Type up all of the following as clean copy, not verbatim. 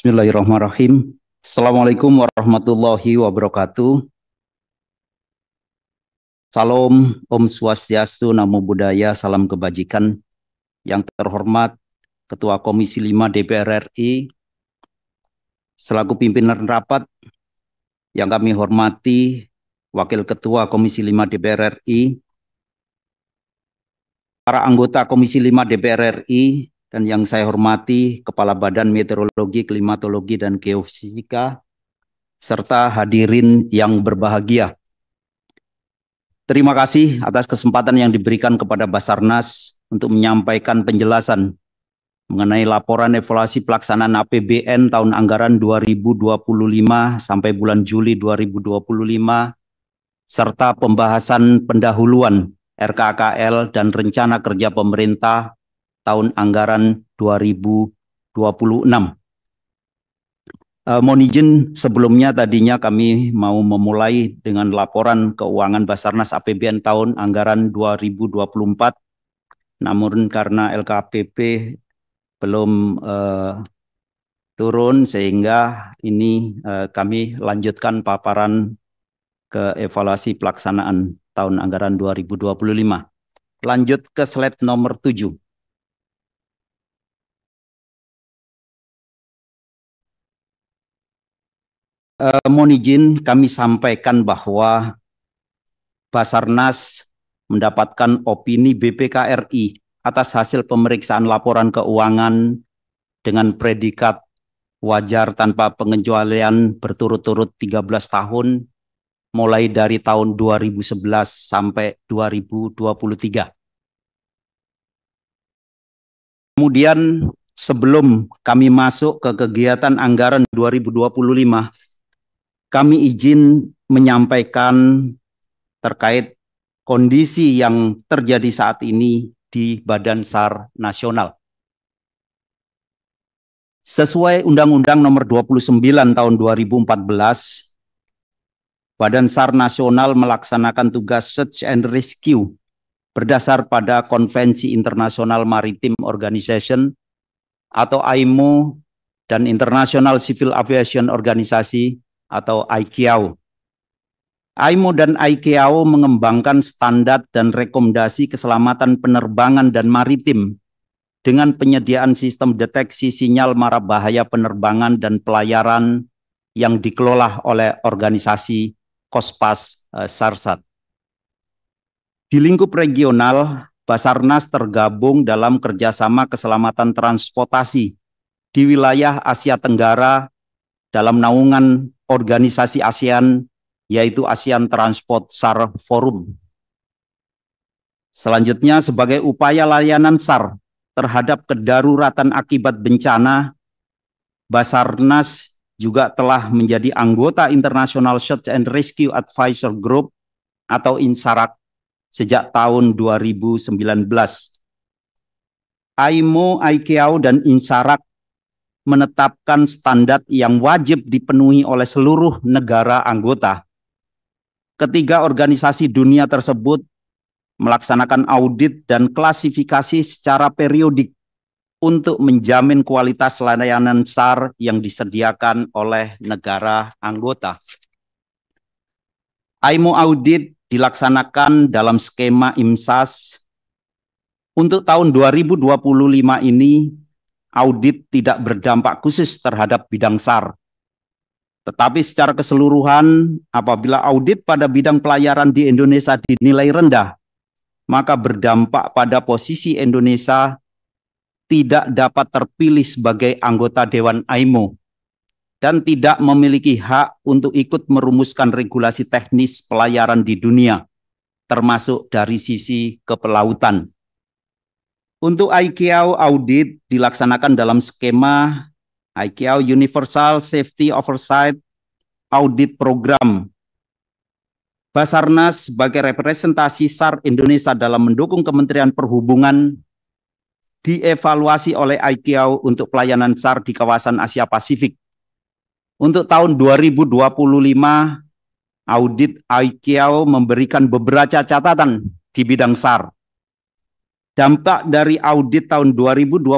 Bismillahirrahmanirrahim. Assalamualaikum warahmatullahi wabarakatuh. Salam, Om Swastiastu, Namo Buddhaya, salam kebajikan. Yang terhormat Ketua Komisi 5 DPR RI, selaku pimpinan rapat, yang kami hormati Wakil Ketua Komisi 5 DPR RI, para anggota Komisi 5 DPR RI, dan yang saya hormati Kepala Badan Meteorologi, Klimatologi, dan Geofisika, serta hadirin yang berbahagia. Terima kasih atas kesempatan yang diberikan kepada Basarnas untuk menyampaikan penjelasan mengenai laporan evaluasi pelaksanaan APBN tahun anggaran 2025 sampai bulan Juli 2025, serta pembahasan pendahuluan RKKL dan rencana kerja pemerintah tahun anggaran 2026. Mohon izin sebelumnya tadinya kami mau memulai dengan laporan keuangan Basarnas APBN tahun anggaran 2024, namun karena LKPP belum turun sehingga ini kami lanjutkan paparan ke evaluasi pelaksanaan tahun anggaran 2025. Lanjut ke slide nomor 7. Mohon izin kami sampaikan bahwa Basarnas mendapatkan opini BPK-RI atas hasil pemeriksaan laporan keuangan dengan predikat wajar tanpa pengecualian berturut-turut 13 tahun mulai dari tahun 2011 sampai 2023. Kemudian sebelum kami masuk ke kegiatan anggaran 2025, kami izin menyampaikan terkait kondisi yang terjadi saat ini di Badan SAR Nasional. Sesuai Undang-Undang Nomor 29 Tahun 2014, Badan SAR Nasional melaksanakan tugas Search and Rescue berdasar pada Konvensi Internasional Maritime Organization atau IMO dan International Civil Aviation Organization atau ICAO. IMO dan ICAO mengembangkan standar dan rekomendasi keselamatan penerbangan dan maritim dengan penyediaan sistem deteksi sinyal mara bahaya penerbangan dan pelayaran yang dikelola oleh organisasi Kospas Sarsat. Di lingkup regional, Basarnas tergabung dalam kerjasama keselamatan transportasi di wilayah Asia Tenggara dalam naungan organisasi ASEAN, yaitu ASEAN Transport SAR Forum. Selanjutnya, sebagai upaya layanan SAR terhadap kedaruratan akibat bencana, Basarnas juga telah menjadi anggota International Search and Rescue Advisor Group atau INSARAG sejak tahun 2019. IMO, ICAO, dan INSARAG menetapkan standar yang wajib dipenuhi oleh seluruh negara anggota. Ketiga organisasi dunia tersebut melaksanakan audit dan klasifikasi secara periodik untuk menjamin kualitas layanan SAR yang disediakan oleh negara anggota. IMO audit dilaksanakan dalam skema IMSAS. Untuk tahun 2025 ini, audit tidak berdampak khusus terhadap bidang SAR. Tetapi secara keseluruhan, apabila audit pada bidang pelayaran di Indonesia dinilai rendah, maka berdampak pada posisi Indonesia tidak dapat terpilih sebagai anggota Dewan IMO dan tidak memiliki hak untuk ikut merumuskan regulasi teknis pelayaran di dunia, termasuk dari sisi kepelautan. Untuk ICAO audit dilaksanakan dalam skema ICAO Universal Safety Oversight Audit Program. Basarnas sebagai representasi SAR Indonesia dalam mendukung Kementerian Perhubungan dievaluasi oleh ICAO untuk pelayanan SAR di kawasan Asia Pasifik. Untuk tahun 2025, audit ICAO memberikan beberapa catatan di bidang SAR. Dampak dari audit tahun 2025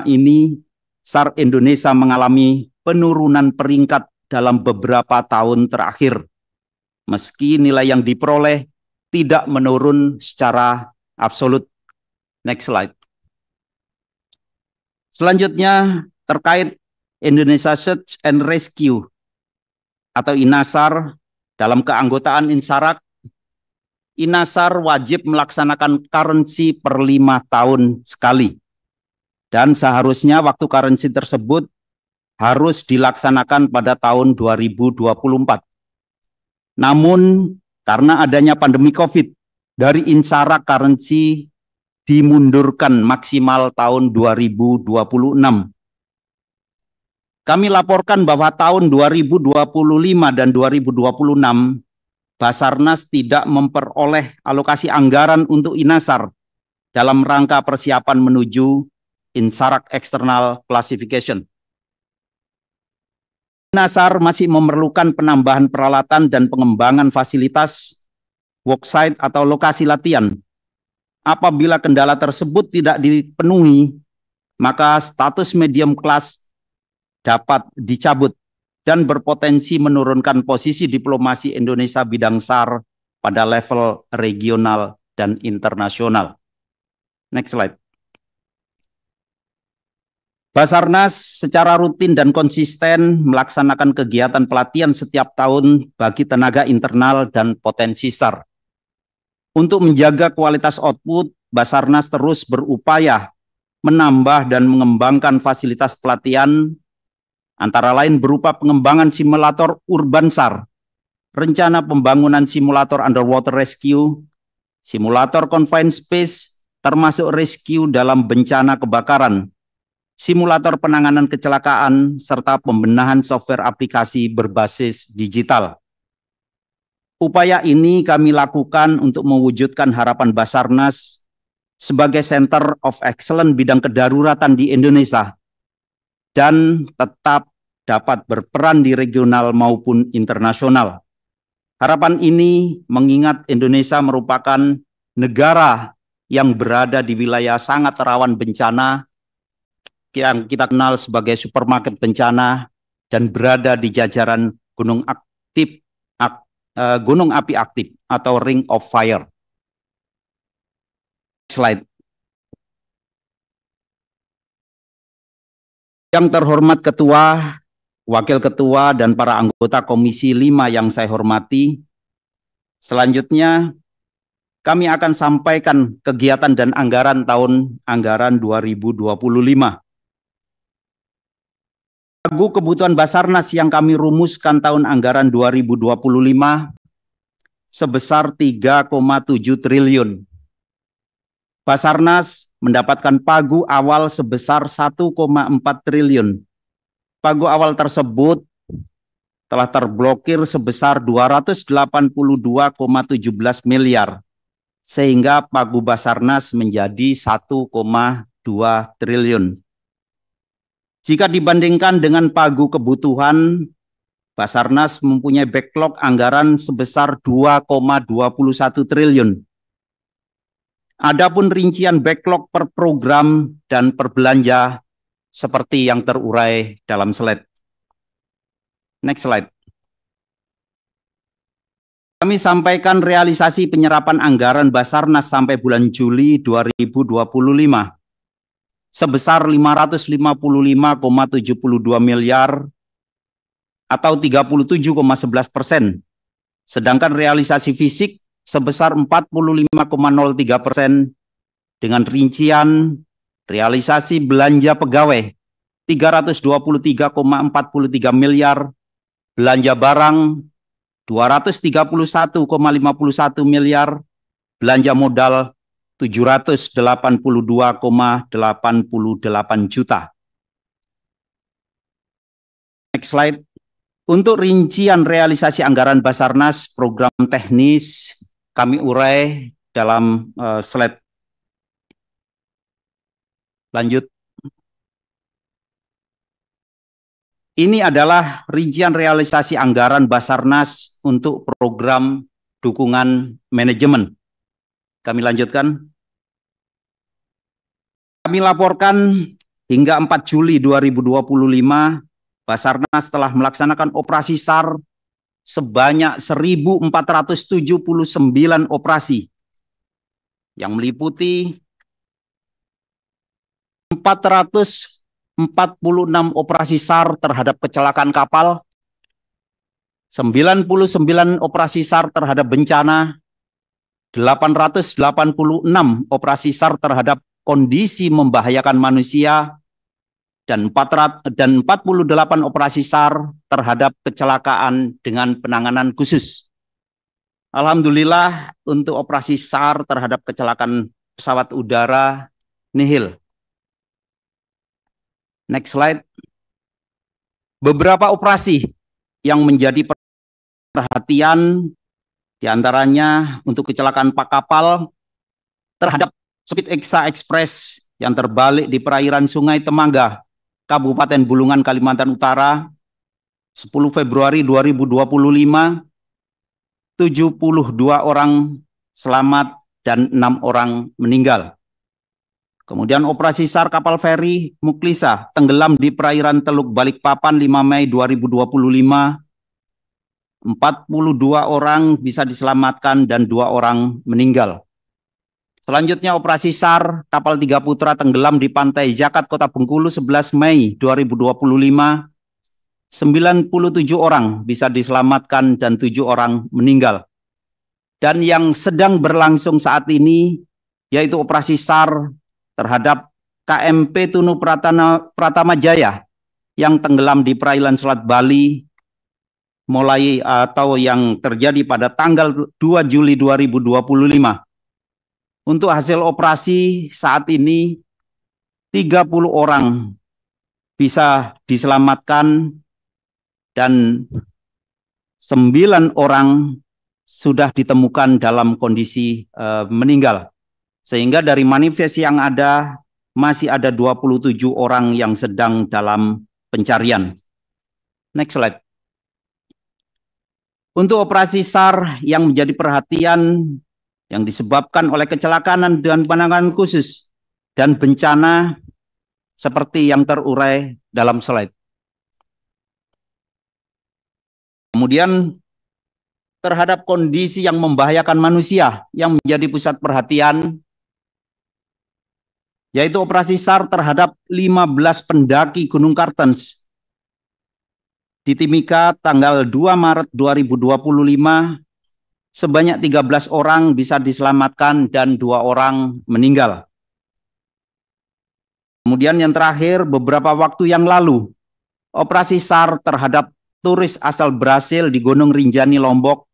ini, SAR Indonesia mengalami penurunan peringkat dalam beberapa tahun terakhir, meski nilai yang diperoleh tidak menurun secara absolut. Next slide. Selanjutnya terkait Indonesia Search and Rescue atau INASAR. Dalam keanggotaan INSARAG, INASAR wajib melaksanakan currency per 5 tahun sekali. Dan seharusnya waktu currency tersebut harus dilaksanakan pada tahun 2024. Namun karena adanya pandemi COVID, dari INSARAG currency dimundurkan maksimal tahun 2026. Kami laporkan bahwa tahun 2025 dan 2026 Basarnas tidak memperoleh alokasi anggaran untuk INASAR dalam rangka persiapan menuju INSARAG External Classification. INASAR masih memerlukan penambahan peralatan dan pengembangan fasilitas worksite atau lokasi latihan. Apabila kendala tersebut tidak dipenuhi, maka status medium class dapat dicabut dan berpotensi menurunkan posisi diplomasi Indonesia bidang SAR pada level regional dan internasional. Next slide. Basarnas secara rutin dan konsisten melaksanakan kegiatan pelatihan setiap tahun bagi tenaga internal dan potensi SAR. Untuk menjaga kualitas output, Basarnas terus berupaya menambah dan mengembangkan fasilitas pelatihan, antara lain berupa pengembangan simulator urban SAR, rencana pembangunan simulator underwater rescue, simulator confined space, termasuk rescue dalam bencana kebakaran, simulator penanganan kecelakaan, serta pembenahan software aplikasi berbasis digital. Upaya ini kami lakukan untuk mewujudkan harapan Basarnas sebagai Center of Excellence bidang kedaruratan di Indonesia dan tetap dapat berperan di regional maupun internasional. Harapan ini mengingat Indonesia merupakan negara yang berada di wilayah sangat rawan bencana, yang kita kenal sebagai supermarket bencana, dan berada di jajaran gunung api aktif atau Ring of Fire. Slide. Yang terhormat Ketua, Wakil Ketua, dan para anggota Komisi 5 yang saya hormati, selanjutnya kami akan sampaikan kegiatan dan anggaran tahun anggaran 2025. Pagu kebutuhan Basarnas yang kami rumuskan tahun anggaran 2025 sebesar 3,7 triliun. Basarnas mendapatkan pagu awal sebesar 1,4 triliun. Pagu awal tersebut telah terblokir sebesar 282,17 miliar, sehingga pagu Basarnas menjadi 1,2 triliun. Jika dibandingkan dengan pagu kebutuhan, Basarnas mempunyai backlog anggaran sebesar 2,21 triliun. Adapun rincian backlog per program dan per belanja seperti yang terurai dalam slide. Next slide. Kami sampaikan realisasi penyerapan anggaran Basarnas sampai bulan Juli 2025 sebesar 555,72 miliar atau 37,11%. Sedangkan realisasi fisik sebesar 45,03% dengan rincian realisasi belanja pegawai 323,43 miliar, belanja barang 231,51 miliar, belanja modal 782,88 juta. Next slide. Untuk rincian realisasi anggaran Basarnas program teknis kami urai dalam slide. Lanjut. Ini adalah rincian realisasi anggaran Basarnas untuk program dukungan manajemen. Kami lanjutkan. Kami laporkan hingga 4 Juli 2025, Basarnas telah melaksanakan operasi SAR sebanyak 1.479 operasi yang meliputi 446 operasi SAR terhadap kecelakaan kapal, 99 operasi SAR terhadap bencana, 886 operasi SAR terhadap kondisi membahayakan manusia, dan 48 operasi SAR terhadap kecelakaan dengan penanganan khusus. Alhamdulillah untuk operasi SAR terhadap kecelakaan pesawat udara nihil. Next slide. Beberapa operasi yang menjadi perhatian diantaranya untuk kecelakaan kapal terhadap Speed Exa Express yang terbalik di perairan Sungai Temangga, Kabupaten Bulungan, Kalimantan Utara, 10 Februari 2025, 72 orang selamat dan 6 orang meninggal. Kemudian operasi SAR kapal feri Muklisa tenggelam di perairan Teluk Balikpapan 5 Mei 2025, 42 orang bisa diselamatkan dan 2 orang meninggal. Selanjutnya operasi SAR kapal Tiga Putra tenggelam di pantai Zakat Kota Bengkulu 11 Mei 2025. 97 orang bisa diselamatkan dan 7 orang meninggal. Dan yang sedang berlangsung saat ini yaitu operasi SAR terhadap KMP Tunu Pratama Jaya yang tenggelam di perairan Selat Bali mulai atau yang terjadi pada tanggal 2 Juli 2025. Untuk hasil operasi saat ini 30 orang bisa diselamatkan dan 9 orang sudah ditemukan dalam kondisi meninggal. Sehingga dari manifest yang ada masih ada 27 orang yang sedang dalam pencarian. Next slide. Untuk operasi SAR yang menjadi perhatian yang disebabkan oleh kecelakaan dan penanganan khusus dan bencana seperti yang terurai dalam slide. Kemudian terhadap kondisi yang membahayakan manusia yang menjadi pusat perhatian yaitu operasi SAR terhadap 15 pendaki Gunung Kartens di Timika tanggal 2 Maret 2025. Sebanyak 13 orang bisa diselamatkan dan 2 orang meninggal. Kemudian yang terakhir, beberapa waktu yang lalu, operasi SAR terhadap turis asal Brasil di Gunung Rinjani, Lombok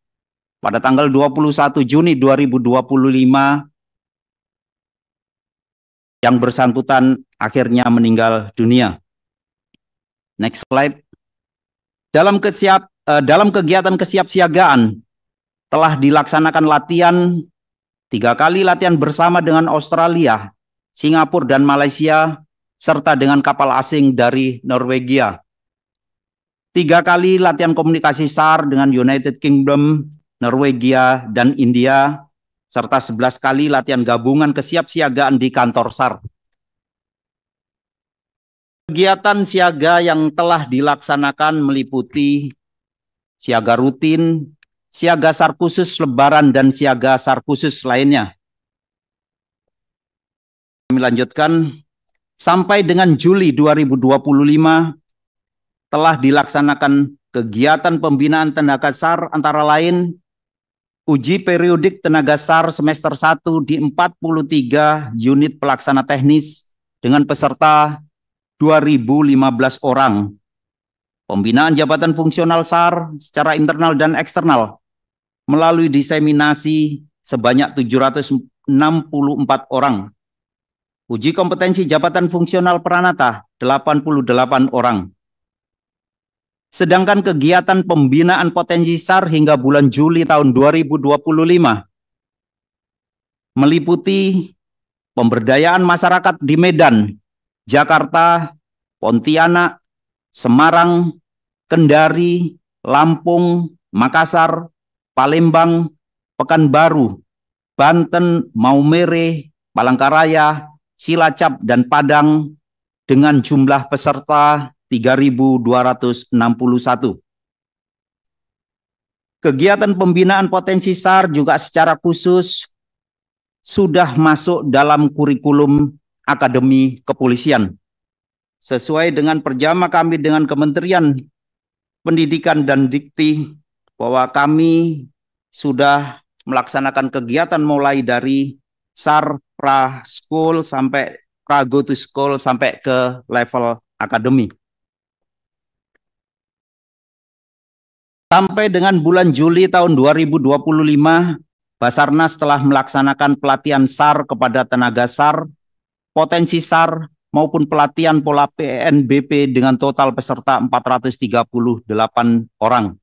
pada tanggal 21 Juni 2025, yang bersangkutan akhirnya meninggal dunia. Next slide. Dalam kegiatan kesiapsiagaan, telah dilaksanakan latihan 3 kali latihan bersama dengan Australia, Singapura, dan Malaysia, serta dengan kapal asing dari Norwegia. 3 kali latihan komunikasi SAR dengan United Kingdom, Norwegia, dan India, serta 11 kali latihan gabungan kesiapsiagaan di kantor SAR. Kegiatan siaga yang telah dilaksanakan meliputi siaga rutin, siaga SAR khusus lebaran, dan siaga SAR khusus lainnya. Kami lanjutkan, sampai dengan Juli 2025 telah dilaksanakan kegiatan pembinaan tenaga SAR antara lain uji periodik tenaga SAR semester 1 di 43 unit pelaksana teknis dengan peserta 2.015 orang. Pembinaan jabatan fungsional SAR secara internal dan eksternal melalui diseminasi sebanyak 764 orang. Uji kompetensi jabatan fungsional Pranata 88 orang. Sedangkan kegiatan pembinaan potensi SAR hingga bulan Juli tahun 2025 meliputi pemberdayaan masyarakat di Medan, Jakarta, Pontianak, Semarang, Kendari, Lampung, Makassar, Palembang, Pekanbaru, Banten, Maumere, Palangkaraya, Cilacap, dan Padang dengan jumlah peserta 3.261. Kegiatan pembinaan potensi SAR juga secara khusus sudah masuk dalam kurikulum Akademi Kepolisian. Sesuai dengan perjama kami dengan Kementerian Pendidikan dan Dikti, bahwa kami sudah melaksanakan kegiatan mulai dari SAR pra-school sampai pra-go to school sampai ke level akademi. Sampai dengan bulan Juli tahun 2025, Basarnas telah melaksanakan pelatihan SAR kepada tenaga SAR, potensi SAR, maupun pelatihan pola PNBP dengan total peserta 438 orang.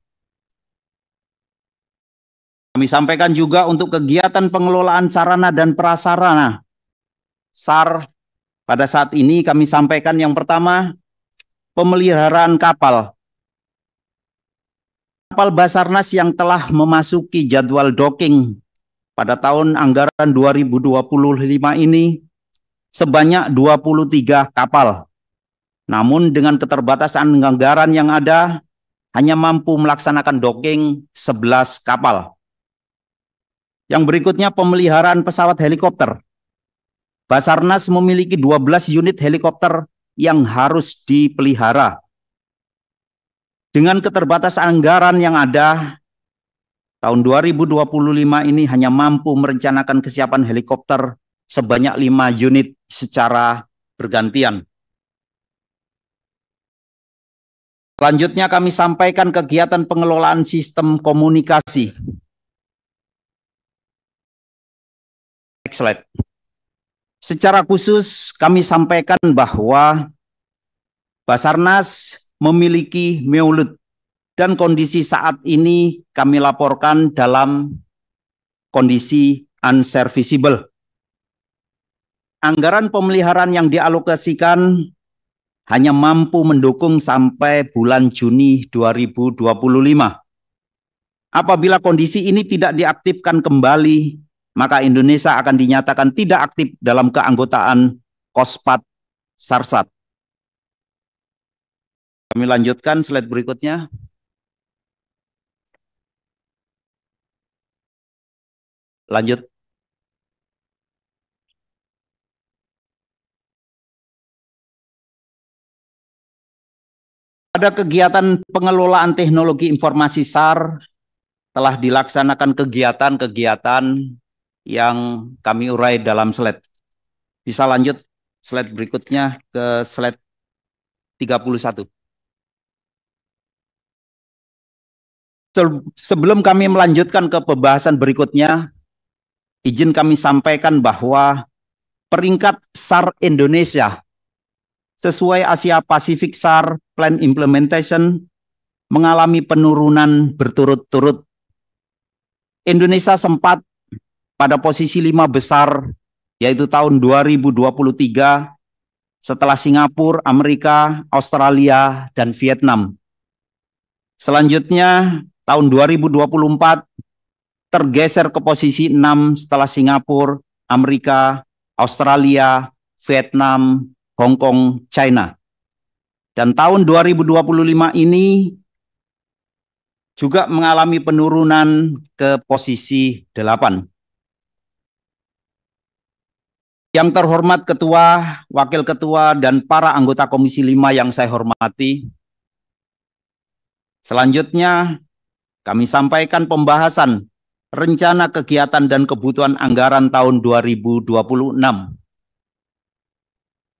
Kami sampaikan juga untuk kegiatan pengelolaan sarana dan prasarana SAR pada saat ini kami sampaikan yang pertama, pemeliharaan kapal. Kapal Basarnas yang telah memasuki jadwal docking pada tahun anggaran 2025 ini sebanyak 23 kapal. Namun dengan keterbatasan anggaran yang ada, hanya mampu melaksanakan docking 11 kapal. Yang berikutnya pemeliharaan pesawat helikopter. Basarnas memiliki 12 unit helikopter yang harus dipelihara. Dengan keterbatasan anggaran yang ada, tahun 2025 ini hanya mampu merencanakan kesiapan helikopter sebanyak 5 unit secara bergantian. Selanjutnya kami sampaikan kegiatan pengelolaan sistem komunikasi. Next slide. Secara khusus kami sampaikan bahwa Basarnas memiliki Meulud dan kondisi saat ini kami laporkan dalam kondisi unserviceable. Anggaran pemeliharaan yang dialokasikan hanya mampu mendukung sampai bulan Juni 2025. Apabila kondisi ini tidak diaktifkan kembali, maka Indonesia akan dinyatakan tidak aktif dalam keanggotaan Kospat Sarsat. Kami lanjutkan slide berikutnya. Lanjut. Pada kegiatan pengelolaan teknologi informasi SAR telah dilaksanakan kegiatan-kegiatan yang kami urai dalam slide. Bisa lanjut slide berikutnya ke slide 31. Sebelum kami melanjutkan ke pembahasan berikutnya, izin kami sampaikan bahwa peringkat SAR Indonesia sesuai Asia Pacific SAR Plan Implementation mengalami penurunan berturut-turut. Indonesia sempat pada posisi 5 besar, yaitu tahun 2023, setelah Singapura, Amerika, Australia, dan Vietnam. Selanjutnya, tahun 2024 tergeser ke posisi 6 setelah Singapura, Amerika, Australia, Vietnam, Hong Kong, China. Dan tahun 2025 ini juga mengalami penurunan ke posisi 8. Yang terhormat Ketua, Wakil Ketua, dan para anggota Komisi 5 yang saya hormati, selanjutnya kami sampaikan pembahasan rencana kegiatan dan kebutuhan anggaran tahun 2026.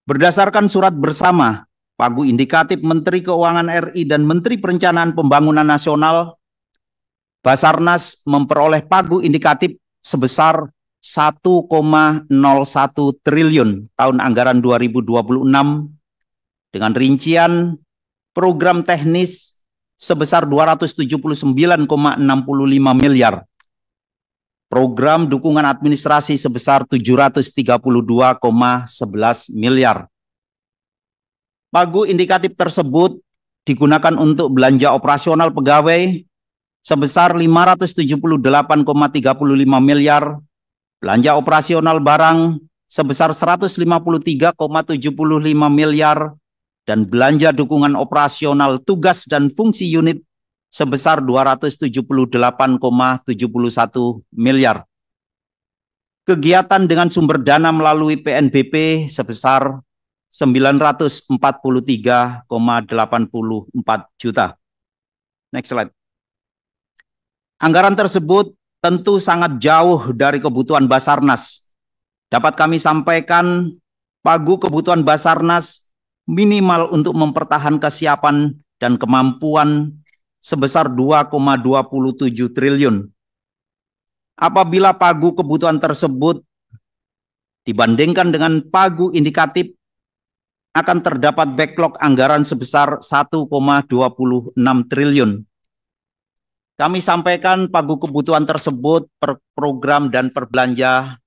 Berdasarkan surat bersama Pagu Indikatif Menteri Keuangan RI dan Menteri Perencanaan Pembangunan Nasional, Basarnas memperoleh pagu indikatif sebesar 1,01 triliun tahun anggaran 2026 dengan rincian program teknis sebesar 279,65 miliar, program dukungan administrasi sebesar 732,11 miliar. Pagu indikatif tersebut digunakan untuk belanja operasional pegawai sebesar 578,35 miliar, belanja operasional barang sebesar 153,75 miliar, dan belanja dukungan operasional tugas dan fungsi unit sebesar 278,71 miliar. Kegiatan dengan sumber dana melalui PNBP sebesar 943,84 juta. Next slide. Anggaran tersebut tentu sangat jauh dari kebutuhan Basarnas. Dapat kami sampaikan, pagu kebutuhan Basarnas minimal untuk mempertahankan kesiapan dan kemampuan sebesar 2,27 triliun. Apabila pagu kebutuhan tersebut dibandingkan dengan pagu indikatif, akan terdapat backlog anggaran sebesar 1,26 triliun. Kami sampaikan pagu kebutuhan tersebut per program dan per belanja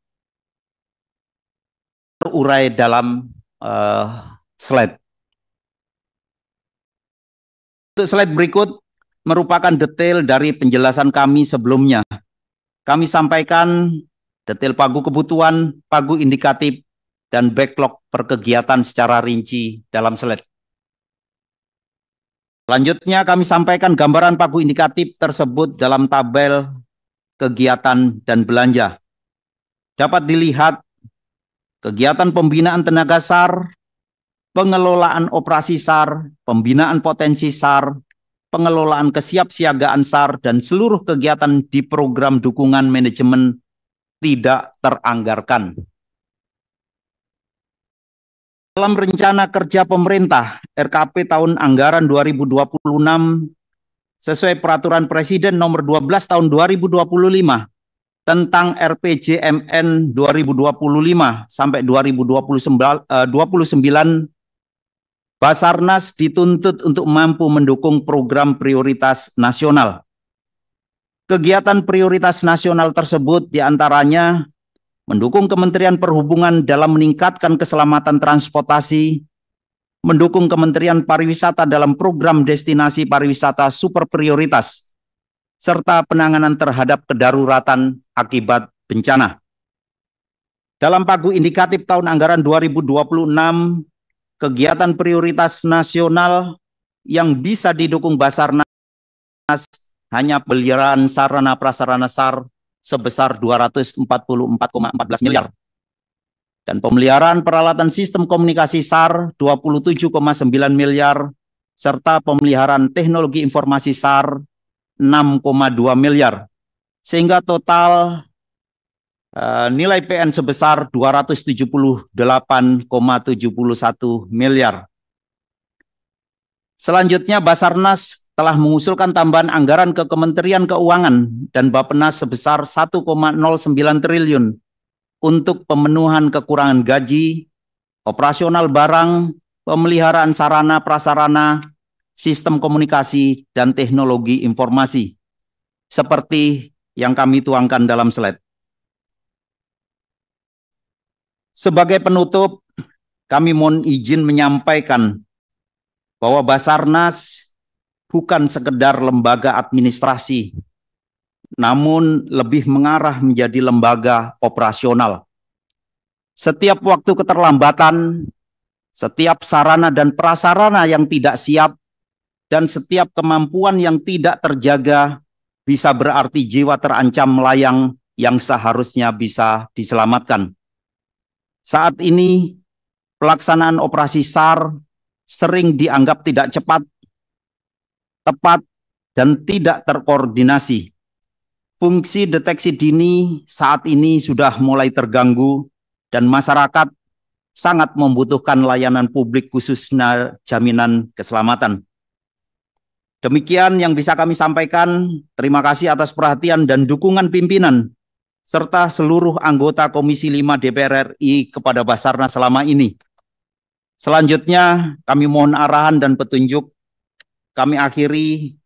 terurai dalam slide. Untuk slide berikut merupakan detail dari penjelasan kami sebelumnya. Kami sampaikan detail pagu kebutuhan, pagu indikatif, dan backlog per kegiatan secara rinci dalam slide. Selanjutnya kami sampaikan gambaran pagu indikatif tersebut dalam tabel kegiatan dan belanja. Dapat dilihat kegiatan pembinaan tenaga SAR, pengelolaan operasi SAR, pembinaan potensi SAR, pengelolaan kesiapsiagaan SAR, dan seluruh kegiatan di program dukungan manajemen tidak teranggarkan. Dalam rencana kerja pemerintah RKP tahun anggaran 2026 sesuai peraturan Presiden nomor 12 tahun 2025 tentang RPJMN 2025 sampai 2029, Basarnas dituntut untuk mampu mendukung program prioritas nasional. Kegiatan prioritas nasional tersebut diantaranya mendukung Kementerian Perhubungan dalam meningkatkan keselamatan transportasi, mendukung Kementerian Pariwisata dalam program destinasi pariwisata super prioritas, serta penanganan terhadap kedaruratan akibat bencana. Dalam pagu indikatif tahun anggaran 2026, kegiatan prioritas nasional yang bisa didukung Basarnas hanya pemeliharaan sarana prasarana SAR sebesar 244,14 miliar. Dan pemeliharaan peralatan sistem komunikasi SAR 27,9 miliar, serta pemeliharaan teknologi informasi SAR 6,2 miliar. Sehingga total nilai PN sebesar 278,71 miliar. Selanjutnya Basarnas telah mengusulkan tambahan anggaran ke Kementerian Keuangan dan Bappenas sebesar 1,09 triliun untuk pemenuhan kekurangan gaji, operasional barang, pemeliharaan sarana prasarana, sistem komunikasi, dan teknologi informasi, seperti yang kami tuangkan dalam slide. Sebagai penutup, kami mohon izin menyampaikan bahwa Basarnas bukan sekedar lembaga administrasi, namun lebih mengarah menjadi lembaga operasional. Setiap waktu keterlambatan, setiap sarana dan prasarana yang tidak siap, dan setiap kemampuan yang tidak terjaga bisa berarti jiwa terancam melayang yang seharusnya bisa diselamatkan. Saat ini, pelaksanaan operasi SAR sering dianggap tidak cepat, tepat, dan tidak terkoordinasi. Fungsi deteksi dini saat ini sudah mulai terganggu dan masyarakat sangat membutuhkan layanan publik khususnya jaminan keselamatan. Demikian yang bisa kami sampaikan. Terima kasih atas perhatian dan dukungan pimpinan serta seluruh anggota Komisi 5 DPR RI kepada Basarnas selama ini. Selanjutnya kami mohon arahan dan petunjuk. Kami akhiri.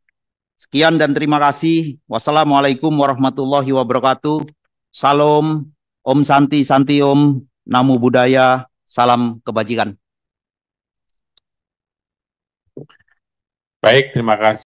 Sekian dan terima kasih. Wassalamualaikum warahmatullahi wabarakatuh. Salam, Om Santi Santi Om, Namo Buddhaya, salam kebajikan. Baik, terima kasih.